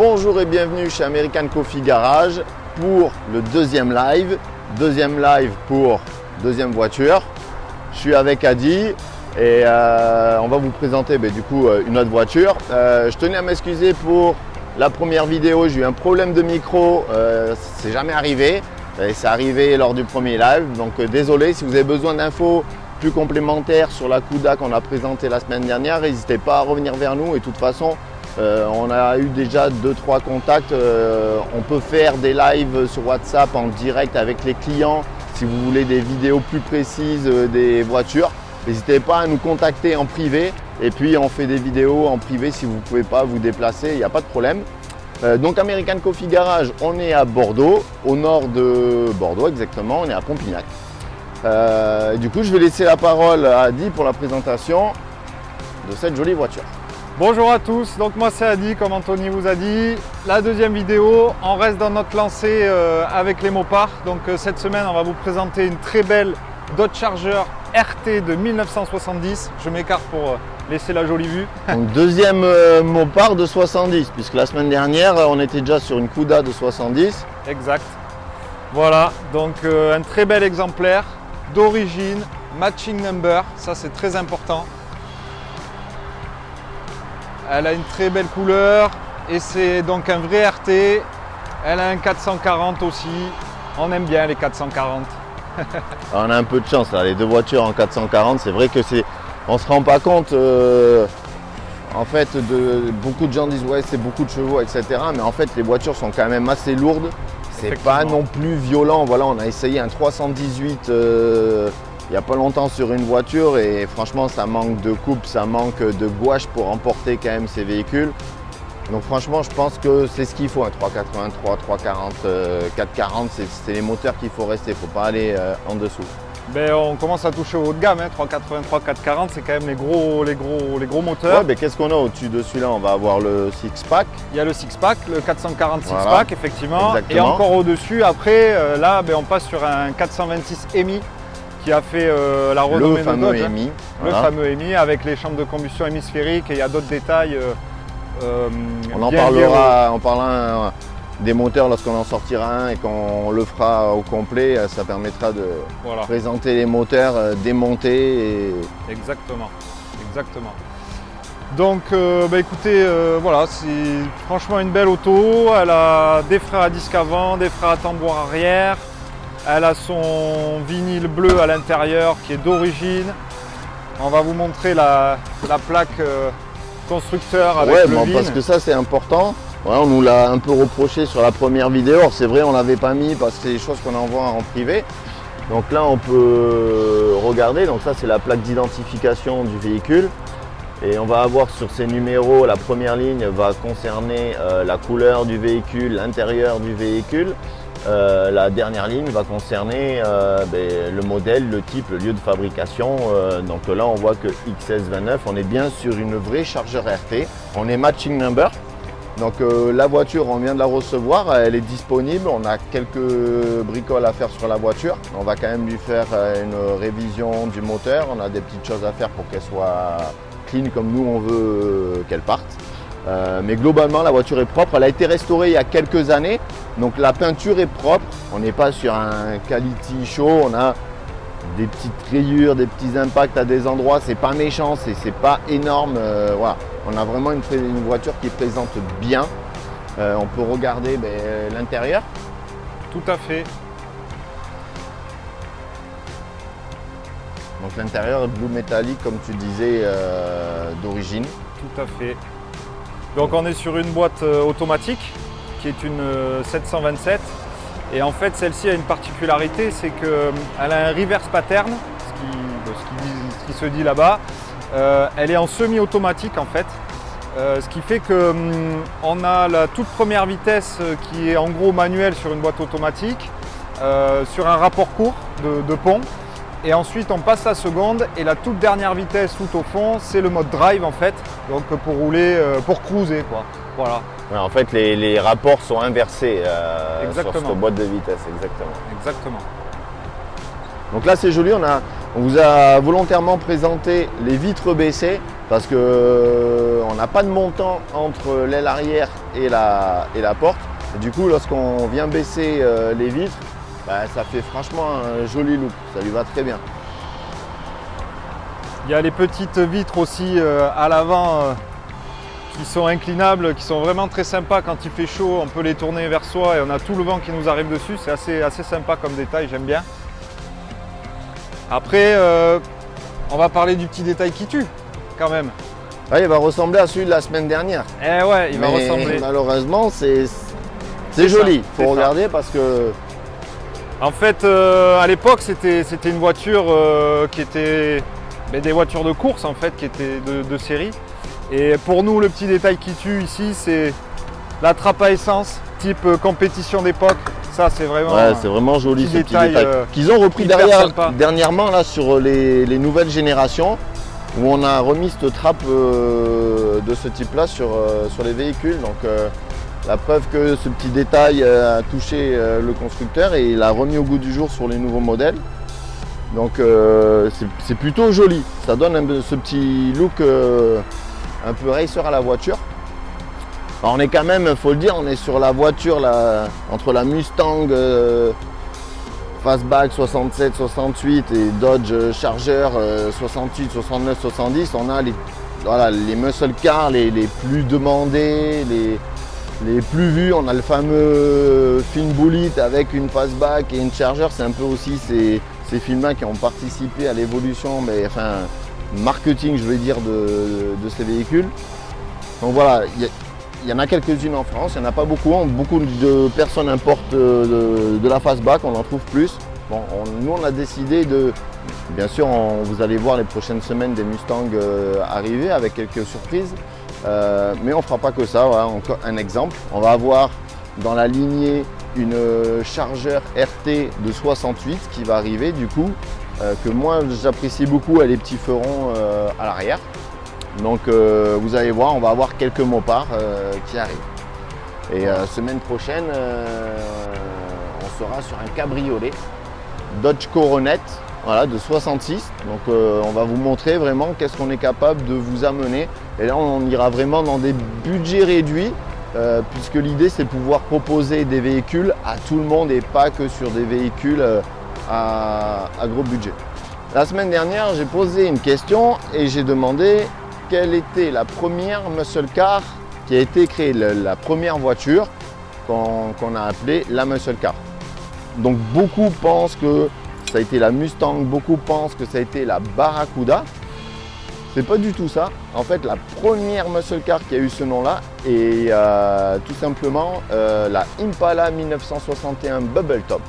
Bonjour et bienvenue chez American Coffee Garage pour le deuxième live. Deuxième live pour deuxième voiture. Je suis avec Adi et on va vous présenter une autre voiture. Je tenais à m'excuser pour la première vidéo, j'ai eu un problème de micro, c'est jamais arrivé. Et c'est arrivé lors du premier live, donc désolé. Si vous avez besoin d'infos plus complémentaires sur la Kuda qu'on a présentée la semaine dernière, n'hésitez pas à revenir vers nous. Et de toute façon, on a eu déjà 2-3 contacts. On peut faire des lives sur WhatsApp en direct avec les clients. Si vous voulez des vidéos plus précises des voitures, n'hésitez pas à nous contacter en privé. Et puis on fait des vidéos en privé si vous ne pouvez pas vous déplacer, il n'y a pas de problème. Donc American Coffee Garage, on est à Bordeaux, au nord de Bordeaux exactement, on est à Pompignac. Du coup, je vais laisser la parole à Adi pour la présentation de cette jolie voiture. Bonjour à tous, donc moi c'est Adi, comme Anthony vous a dit. La deuxième vidéo, on reste dans notre lancée avec les Mopars. Donc cette semaine, on va vous présenter une très belle Dodge Charger RT de 1970. Je m'écarte pour laisser la jolie vue. Donc deuxième Mopar de 70, puisque la semaine dernière, on était déjà sur une Kuda de 70. Exact. Voilà, donc un très bel exemplaire d'origine, matching number, ça c'est très important. Elle a une très belle couleur et c'est donc un vrai RT. Elle a un 440 aussi. On aime bien les 440. On a un peu de chance là, les deux voitures en 440, c'est vrai que on ne se rend pas compte en fait beaucoup de gens disent ouais c'est beaucoup de chevaux etc. Mais en fait les voitures sont quand même assez lourdes, c'est pas non plus violent. Voilà, on a essayé un 318 il n'y a pas longtemps sur une voiture et franchement ça manque de coupe, ça manque de gouache pour emporter quand même ces véhicules. Donc franchement je pense que c'est ce qu'il faut, un 383, 340, 440, c'est les moteurs qu'il faut rester, il ne faut pas aller en dessous. Ben, on commence à toucher au haut de gamme, hein. 383, 440 c'est quand même les gros moteurs. Ouais, mais qu'est-ce qu'on a au-dessus de celui-là? On va avoir le six-pack. Il y a le six-pack, le 440 voilà. six-pack effectivement. Exactement. Et encore au-dessus, après là on passe sur un 426 EMI qui a fait la renommée de Dodge. EMI, voilà. Le fameux EMI avec les chambres de combustion hémisphériques et il y a d'autres détails. On en parlera en parlant des moteurs lorsqu'on en sortira un et qu'on le fera au complet. Ça permettra de présenter les moteurs, démonter. Et... Exactement. Donc écoutez, voilà, c'est franchement une belle auto. Elle a des freins à disque avant, des freins à tambour arrière. Elle a son vinyle bleu à l'intérieur qui est d'origine. On va vous montrer la plaque constructeur avec le VIN. Parce que ça c'est important. Ouais, on nous l'a un peu reproché sur la première vidéo. C'est vrai, on ne l'avait pas mis parce que c'est des choses qu'on envoie en privé. Donc là on peut regarder. Donc ça c'est la plaque d'identification du véhicule. Et on va avoir sur ces numéros, la première ligne va concerner la couleur du véhicule, l'intérieur du véhicule. La dernière ligne va concerner le modèle, le type, le lieu de fabrication. Donc là on voit que XS29, on est bien sur une vraie Charger RT. On est matching number. Donc la voiture, on vient de la recevoir, elle est disponible. On a quelques bricoles à faire sur la voiture. On va quand même lui faire une révision du moteur. On a des petites choses à faire pour qu'elle soit clean comme nous on veut qu'elle parte. Mais globalement la voiture est propre, elle a été restaurée il y a quelques années, donc la peinture est propre, on n'est pas sur un quality show, on a des petites rayures, des petits impacts à des endroits, c'est pas méchant, c'est pas énorme, voilà. On a vraiment une voiture qui présente bien, on peut regarder l'intérieur. Tout à fait. Donc l'intérieur est bleu métallique comme tu disais d'origine. Tout à fait. Donc on est sur une boîte automatique qui est une 727 et en fait celle-ci a une particularité, c'est qu'elle a un reverse pattern, ce qui se dit là-bas. Elle est en semi-automatique en fait, ce qui fait qu'on a la toute première vitesse qui est en gros manuelle sur une boîte automatique, sur un rapport court de pont. Et ensuite on passe la seconde et la toute dernière vitesse tout au fond c'est le mode drive en fait, donc pour rouler, pour cruiser quoi. Voilà. Ouais, en fait les rapports sont inversés sur cette boîte de vitesse, exactement. Exactement. Donc là c'est joli, on a On vous a volontairement présenté les vitres baissées parce que on n'a pas de montant entre l'aile arrière et la porte. Et du coup, lorsqu'on vient baisser les vitres, ça fait franchement un joli look. Ça lui va très bien. Il y a les petites vitres aussi à l'avant qui sont inclinables, qui sont vraiment très sympas. Quand il fait chaud, on peut les tourner vers soi et on a tout le vent qui nous arrive dessus. C'est assez sympa comme détail, j'aime bien. Après, on va parler du petit détail qui tue, quand même. Ouais, il va ressembler à celui de la semaine dernière. Eh ouais, il va ressembler. Malheureusement, c'est joli. Il faut regarder parce que... En fait, à l'époque, c'était une voiture qui était des voitures de course, en fait, qui étaient de série. Et pour nous, le petit détail qui tue ici, c'est la trappe à essence, type compétition d'époque. Ça, c'est vraiment, c'est vraiment joli ce petit détail. Qu'ils ont repris dernièrement là, sur les nouvelles générations, où on a remis cette trappe de ce type-là sur les véhicules. Donc, la preuve que ce petit détail a touché le constructeur et il l'a remis au goût du jour sur les nouveaux modèles. Donc, c'est plutôt joli. Ça donne ce petit look un peu racer à la voiture. Alors on est quand même, il faut le dire, on est sur la voiture là, entre la Mustang Fastback 67, 68 et Dodge Charger 68, 69, 70. On a les muscle cars les plus demandés, les plus vus. On a le fameux Finn Bullitt avec une Fastback et une Charger. C'est un peu aussi ces films-là qui ont participé à l'évolution, marketing, je veux dire, de ces véhicules. Donc voilà, il y en a quelques-unes en France, il n'y en a pas beaucoup. Beaucoup de personnes importent de la Fastback, on en trouve plus. Bon, nous, on a décidé de... Bien sûr, vous allez voir les prochaines semaines des Mustangs arriver avec quelques surprises. Mais on ne fera pas que ça. Voilà, encore un exemple. On va avoir dans la lignée une Charger RT de 68 qui va arriver du coup. Que moi j'apprécie beaucoup, elle a les petits ferons à l'arrière. Donc vous allez voir, on va avoir quelques mopards qui arrivent. Et semaine prochaine, on sera sur un cabriolet Dodge Coronet, voilà, de 66. Donc on va vous montrer vraiment qu'est-ce qu'on est capable de vous amener. Et là on ira vraiment dans des budgets réduits. Puisque l'idée c'est de pouvoir proposer des véhicules à tout le monde et pas que sur des véhicules à gros budget. La semaine dernière, j'ai posé une question et j'ai demandé quelle était la première muscle car qui a été créée, la première voiture qu'on a appelée la muscle car. Donc beaucoup pensent que ça a été la Mustang, beaucoup pensent que ça a été la Barracuda. C'est pas du tout ça. En fait, la première muscle car qui a eu ce nom-là est tout simplement la Impala 1961 Bubble Top.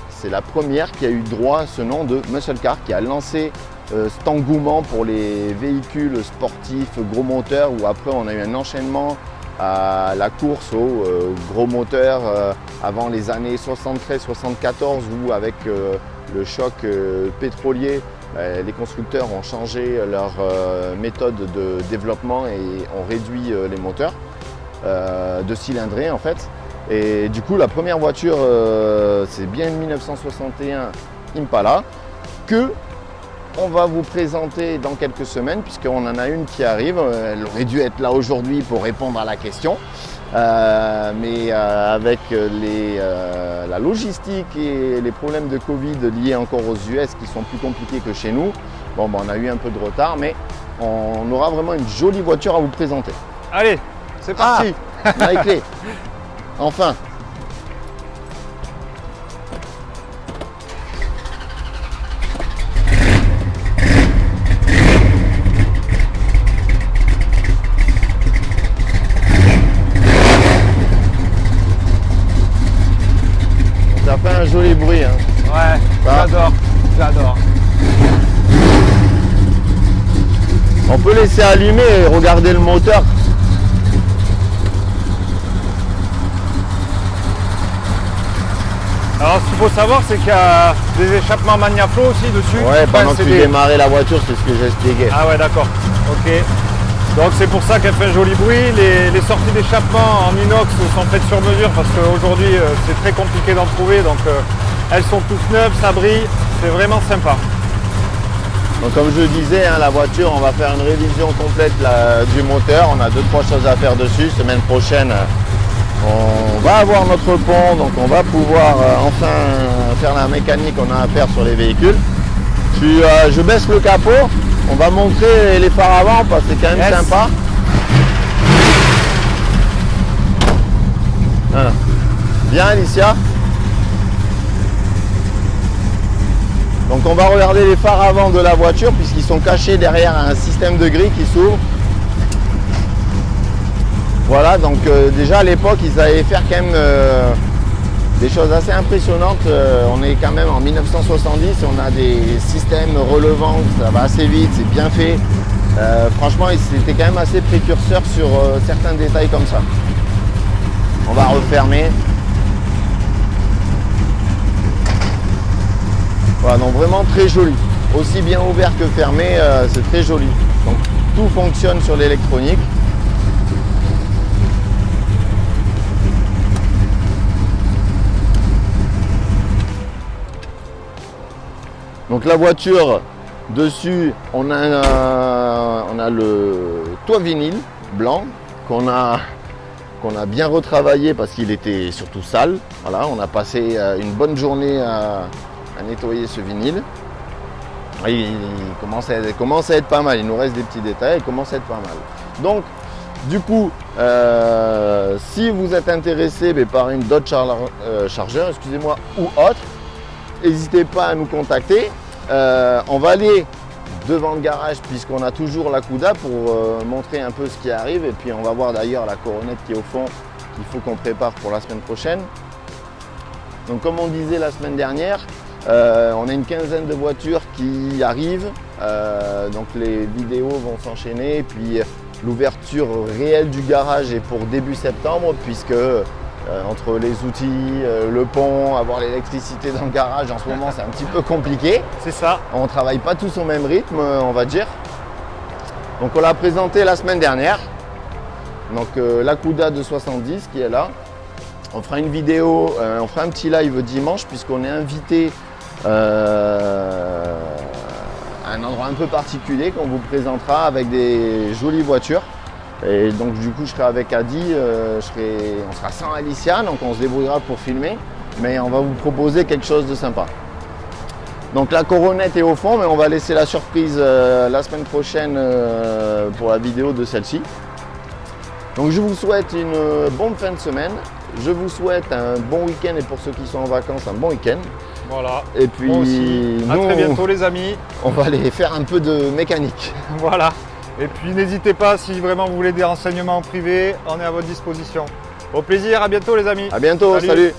C'est la première qui a eu droit à ce nom de muscle car, qui a lancé cet engouement pour les véhicules sportifs gros moteurs, où après on a eu un enchaînement à la course aux gros moteurs avant les années 73-74, où avec le choc pétrolier, les constructeurs ont changé leur méthode de développement et ont réduit les moteurs de cylindrée en fait. Et du coup, la première voiture, c'est bien une 1961 Impala que on va vous présenter dans quelques semaines, puisqu'on en a une qui arrive. Elle aurait dû être là aujourd'hui pour répondre à la question. Mais avec la logistique et les problèmes de Covid liés encore aux US qui sont plus compliqués que chez nous, on a eu un peu de retard, mais on aura vraiment une jolie voiture à vous présenter. Allez, c'est parti. On a les clés. Enfin. Ça fait un joli bruit. Hein. Ouais, j'adore. On peut laisser allumer et regarder le moteur. Alors ce qu'il faut savoir, c'est qu'il y a des échappements Magnaflow aussi dessus. Ouais, pendant que tu démarrais la voiture, c'est ce que j'ai expliqué. Ah ouais, d'accord. Ok. Donc c'est pour ça qu'elle fait un joli bruit. Les sorties d'échappement en inox sont faites sur mesure parce qu'aujourd'hui c'est très compliqué d'en trouver. Donc elles sont toutes neuves, ça brille. C'est vraiment sympa. Donc comme je disais, hein, la voiture, on va faire une révision complète du moteur. On a 2-3 choses à faire dessus. Semaine prochaine, on va avoir notre pont, donc on va pouvoir enfin faire la mécanique qu'on a à faire sur les véhicules. Puis je baisse le capot. On va montrer les phares avant parce que c'est quand même sympa. Voilà. Bien Alicia. Donc on va regarder les phares avant de la voiture puisqu'ils sont cachés derrière un système de grille qui s'ouvre. Voilà, donc déjà à l'époque ils avaient fait quand même des choses assez impressionnantes. On est quand même en 1970, on a des systèmes relevants, ça va assez vite, c'est bien fait. Franchement, c'était quand même assez précurseur sur certains détails comme ça. On va refermer. Voilà, donc vraiment très joli. Aussi bien ouvert que fermé, c'est très joli. Donc tout fonctionne sur l'électronique. Donc la voiture, dessus, on a le toit vinyle blanc qu'on a bien retravaillé parce qu'il était surtout sale. Voilà, on a passé une bonne journée à nettoyer ce vinyle. Il commence à être pas mal, il nous reste des petits détails, il commence à être pas mal. Donc du coup, si vous êtes intéressé par une Dodge Charger, excusez-moi, ou autre, n'hésitez pas à nous contacter. On va aller devant le garage puisqu'on a toujours la Cuda pour montrer un peu ce qui arrive et puis on va voir d'ailleurs la Coronette qui est au fond qu'il faut qu'on prépare pour la semaine prochaine. Donc comme on disait la semaine dernière, on a une quinzaine de voitures qui arrivent, donc les vidéos vont s'enchaîner et puis l'ouverture réelle du garage est pour début septembre puisque entre les outils, le pont, avoir l'électricité dans le garage en ce moment c'est un petit peu compliqué. C'est ça. On ne travaille pas tous au même rythme, on va dire. Donc on l'a présenté la semaine dernière. Donc la Cuda de 70 qui est là. On fera une vidéo, on fera un petit live dimanche puisqu'on est invité à un endroit un peu particulier qu'on vous présentera avec des jolies voitures. Et donc du coup je serai avec Adi, on sera sans Alicia, donc on se débrouillera pour filmer, mais on va vous proposer quelque chose de sympa. Donc la Coronette est au fond, mais on va laisser la surprise la semaine prochaine pour la vidéo de celle-ci. Donc je vous souhaite une bonne fin de semaine, je vous souhaite un bon week-end et pour ceux qui sont en vacances, un bon week-end. Voilà. Et puis moi aussi. À très bientôt les amis. On va aller faire un peu de mécanique. Voilà. Et puis n'hésitez pas si vraiment vous voulez des renseignements en privé, on est à votre disposition. Au plaisir, à bientôt les amis. À bientôt, salut.